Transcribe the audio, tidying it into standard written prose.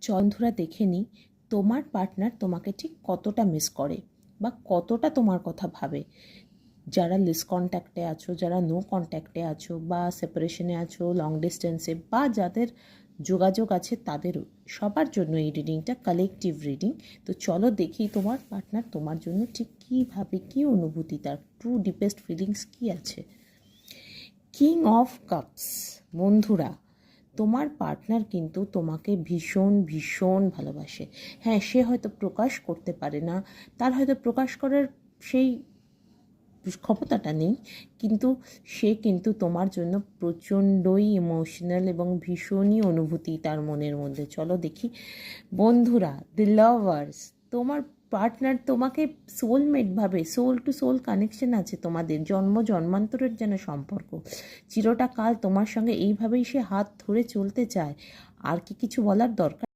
বন্ধুরা দেখে নিই তোমার পার্টনার তোমাকে ঠিক কতটা মিস করে বা কতটা তোমার কথা ভাবে। যারা লিস্ট কন্ট্যাক্টে আছো, যারা নো কন্ট্যাক্টে আছো, বা সেপারেশনে আছো, লং ডিস্টেন্সে, বা যাদের যোগাযোগ আছে, তাদেরও সবার জন্য এই রিডিংটা কালেকটিভ রিডিং। তো চলো দেখি তোমার পার্টনার তোমার জন্য ঠিক কীভাবে, কী অনুভূতি, তার ট্রু ডিপেস্ট ফিলিংস কী আছে। King of cups. বন্ধুরা, তোমার পার্টনার কিন্তু তোমাকে ভীষণ ভীষণ ভালোবাসে। হ্যাঁ, সে হয়তো প্রকাশ করতে পারে না, তার হয়তো প্রকাশ করার সেই ক্ষমতাটা নেই, কিন্তু সে কিন্তু তোমার জন্য প্রচণ্ডই ইমোশনাল এবং ভীষণই অনুভূতি তার মনের মধ্যে। চলো দেখি বন্ধুরা, দি লাভার্স। তোমার পার্টনার তোমাকে সোলমেট ভাবে, সোল টু সোল কানেকশন আছে তোমাদের, জন্ম জন্মান্তরের যেন সম্পর্ক। চিরটা কাল তোমার সঙ্গে এইভাবেই সে হাত ধরে চলতে চায়। আর কি কিছু বলার দরকার?